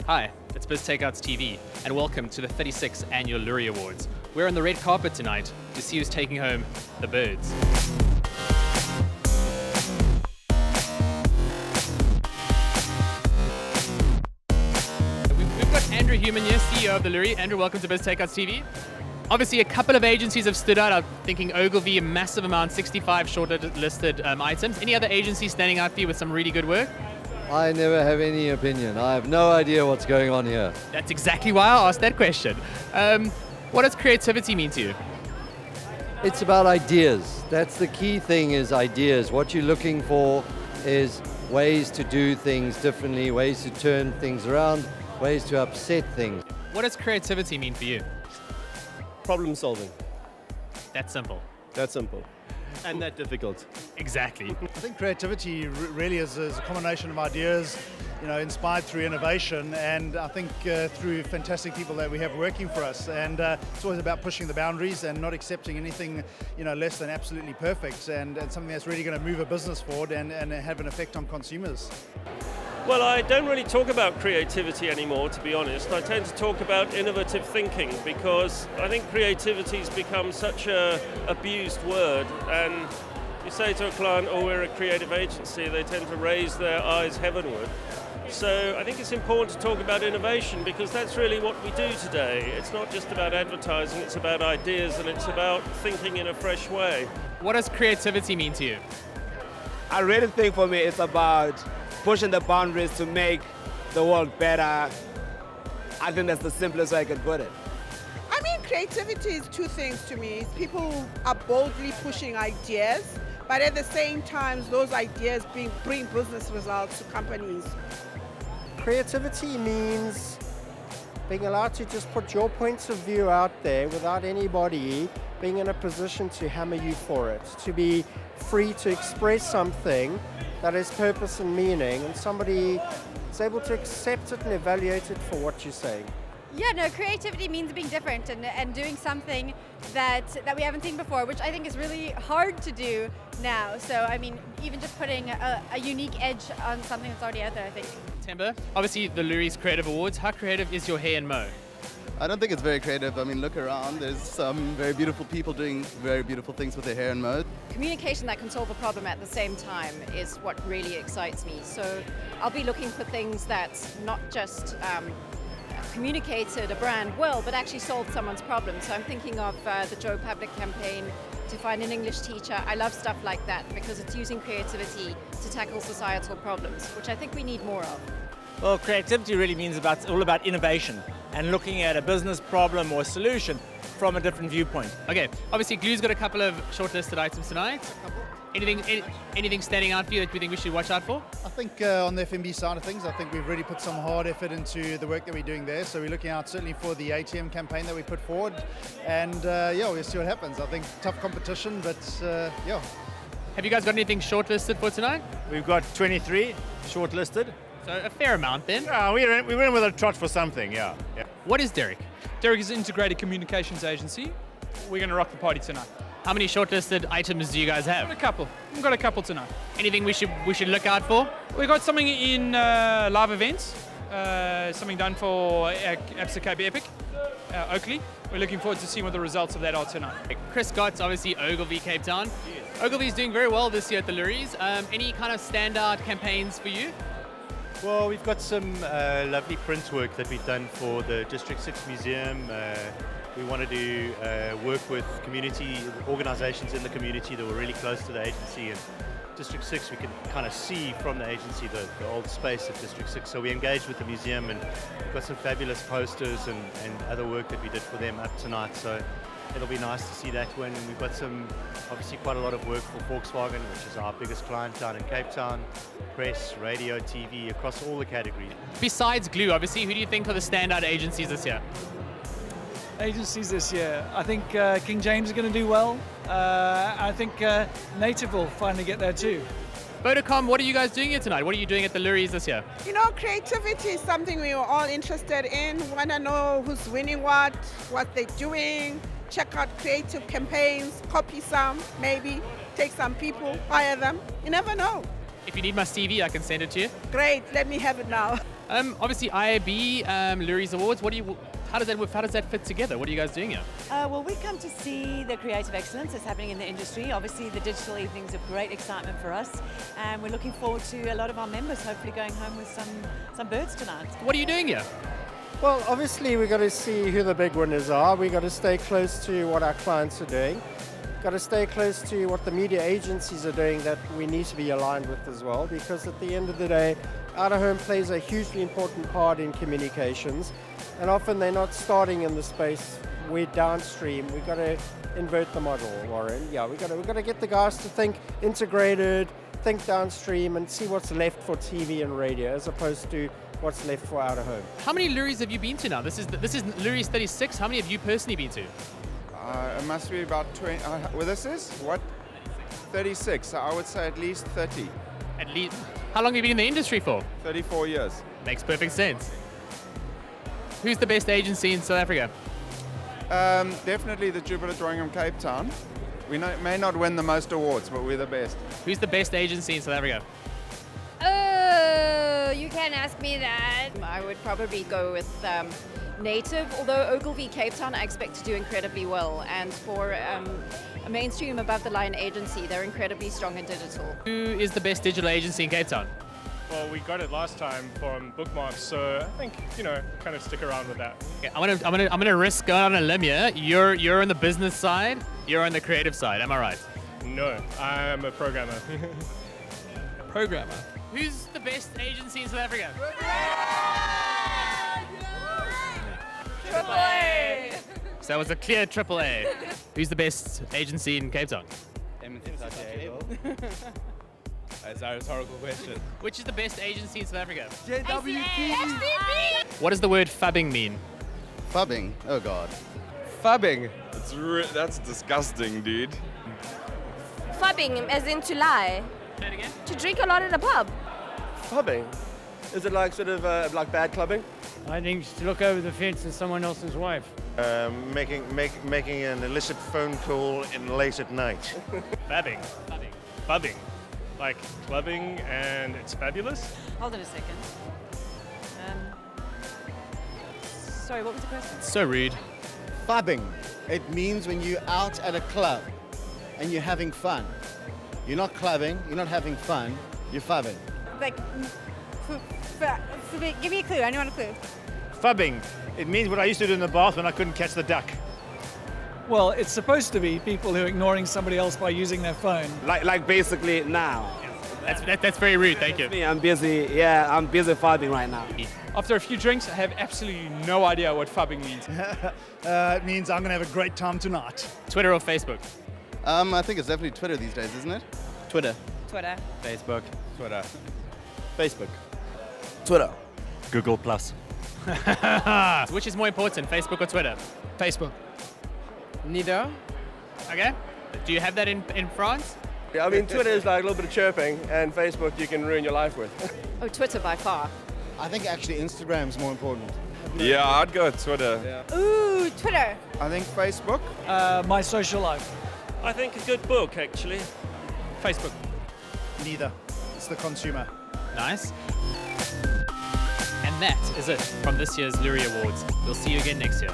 Hi, it's BizTakeouts TV, and welcome to the 36th annual Loerie Awards. We're on the red carpet tonight to see who's taking home the birds. We've got Andrew Human here, CEO of the Loerie. Andrew, welcome to BizTakeouts TV. Obviously, a couple of agencies have stood out. I'm thinking Ogilvy, a massive amount, 65 shortlisted items. Any other agencies standing out for you with some really good work? I never have any opinion. I have no idea what's going on here. That's exactly why I asked that question. What does creativity mean to you? It's about ideas. That's the key thing, is ideas. What you're looking for is ways to do things differently, ways to turn things around, ways to upset things. What does creativity mean for you? Problem solving. That's simple. That's simple. And that difficult. Exactly. I think creativity really is a combination of ideas, inspired through innovation, and I think through fantastic people that we have working for us. And it's always about pushing the boundaries and not accepting anything, less than absolutely perfect, and something that's really going to move a business forward and have an effect on consumers. Well, I don't really talk about creativity anymore, to be honest. I tend to talk about innovative thinking, because I think creativity has become such an abused word. And you say to a client, oh, we're a creative agency, they tend to raise their eyes heavenward. So I think it's important to talk about innovation, because that's really what we do today. It's not just about advertising, it's about ideas, and it's about thinking in a fresh way. What does creativity mean to you? I really think for me it's about pushing the boundaries to make the world better. I think that's the simplest way I could put it. I mean, creativity is two things to me. People are boldly pushing ideas, but at the same time, those ideas bring business results to companies. Creativity means being allowed to just put your points of view out there without anybody being in a position to hammer you for it, to be free to express something that has purpose and meaning, and somebody is able to accept it and evaluate it for what you're saying. Yeah, no, creativity means being different and doing something that we haven't seen before, which I think is really hard to do now. So, I mean, even just putting a unique edge on something that's already out there, I think. Timber, obviously the Loerie's Creative Awards. How creative is your hair and mo? I don't think it's very creative. I mean, look around. There's some very beautiful people doing very beautiful things with their hair and mo. Communication that can solve a problem at the same time is what really excites me. So I'll be looking for things that not just communicated a brand well, but actually solved someone's problem. So I'm thinking of the Joe Public campaign to find an English teacher. I love stuff like that because it's using creativity to tackle societal problems, which I think we need more of. Well, creativity really means all about innovation and looking at a business problem or solution from a different viewpoint. Okay, obviously Glue's got a couple of shortlisted items tonight. Anything standing out for you that you think we should watch out for? I think on the F&B side of things, I think we've really put some hard effort into the work that we're doing there. So we're looking out certainly for the ATM campaign that we put forward. And yeah, we'll see what happens. I think tough competition, but yeah. Have you guys got anything shortlisted for tonight? We've got 23 shortlisted. So a fair amount then? Yeah, we went with a trot for something, yeah. What is Derek? Derek is an integrated communications agency. We're going to rock the party tonight. How many shortlisted items do you guys have? We've got a couple tonight. Anything we should look out for? We've got something in live events, something done for Absa Cape Epic, Oakley. We're looking forward to seeing what the results of that are tonight. Chris Scott's obviously Ogilvy Cape Town. Yes. Ogilvy's doing very well this year at the Loeries. Any kind of standout campaigns for you? Well, we've got some lovely print work that we've done for the District 6 Museum. We wanted to work with community organizations in the community that were really close to the agency. And District 6, we could kind of see from the agency the old space at District 6. So we engaged with the museum, and we've got some fabulous posters and other work that we did for them up tonight. So it'll be nice to see that win. We've got obviously quite a lot of work for Volkswagen, which is our biggest client down in Cape Town. Press, radio, TV, across all the categories. Besides Glue, obviously, who do you think are the standout agencies this year? Agencies this year, I think King James is going to do well. I think Native will finally get there too. Vodacom, what are you guys doing here tonight? What are you doing at the Loeries this year? Creativity is something we are all interested in. We want to know who's winning what they're doing, check out creative campaigns, copy some, maybe take some people, hire them. You never know. If you need my CV, I can send it to you. Great, let me have it now. Obviously, IAB, Loerie Awards. How does that fit together? What are you guys doing here? Well, we've come to see the creative excellence that's happening in the industry. Obviously, the digital evenings are great excitement for us, and we're looking forward to a lot of our members hopefully going home with some birds tonight. What are you doing here? Well, obviously we've got to see who the big winners are. We've got to stay close to what our clients are doing. Got to stay close to what the media agencies are doing that we need to be aligned with as well, because at the end of the day, out-of-home plays a hugely important part in communications, and often they're not starting in the space. We're downstream. We've got to invert the model, Warren. Yeah, we've got to get the guys to think integrated, think downstream, and see what's left for TV and radio as opposed to what's left for out-of-home. How many Loeries have you been to now? This is Loerie's 36. How many have you personally been to? It must be about 20. Well, this is what? 36. So I would say at least 30. At least. How long have you been in the industry for? 34 years. Makes perfect sense. Who's the best agency in South Africa? Definitely the Jupiter Drawing Room Cape Town. We may not win the most awards, but we're the best. Who's the best agency in South Africa? Oh, you can't ask me that. I would probably go with Native, although Ogilvy Cape Town I expect to do incredibly well, and for a mainstream above the line agency, they're incredibly strong in digital. Who is the best digital agency in Cape Town? Well, we got it last time from Bookmarks, so I think, kind of stick around with that. Okay, I'm gonna risk going on a limb here. You're on the business side, you're on the creative side, am I right? No, I'm a programmer. A programmer? Who's the best agency in South Africa? Triple A. So that was a clear triple A. Who's the best agency in Cape Town? That's a rhetorical question. Which is the best agency in South Africa? JWT. What does the word fubbing mean? Fubbing? Oh God. Fubbing? That's disgusting, dude. Fubbing, as in to lie. Say it again? To drink a lot at a pub. Fubbing? Is it like sort of like bad clubbing? I think it's to look over the fence at someone else's wife. Making an illicit phone call late at night. Fabbing. Fubbing. Like clubbing and it's fabulous? Hold on a second. Sorry, what was the question? So rude. Fubbing. It means when you're out at a club and you're having fun. You're not clubbing, you're not having fun, you're fubbing. Like, give me a clue. Anyone a clue? Fubbing. It means what I used to do in the bath when I couldn't catch the duck. Well, it's supposed to be people who are ignoring somebody else by using their phone. Like basically now. That's very rude, thank you. Me, I'm busy fubbing right now. After a few drinks, I have absolutely no idea what fubbing means. It means I'm going to have a great time tonight. Twitter or Facebook? I think it's definitely Twitter these days, isn't it? Twitter. Twitter. Facebook. Twitter. Facebook. Twitter. Google Plus. Which is more important, Facebook or Twitter? Facebook. Neither. Okay. Do you have that in France? Yeah, I mean, Twitter is like a little bit of chirping, and Facebook you can ruin your life with. Oh, Twitter by far. I think actually Instagram's more important. Yeah, I'd go with Twitter. Yeah. Ooh, Twitter. I think Facebook. My social life. I think a good book, actually. Facebook. Neither. It's the consumer. Nice. And that is it from this year's Loerie Awards. We'll see you again next year.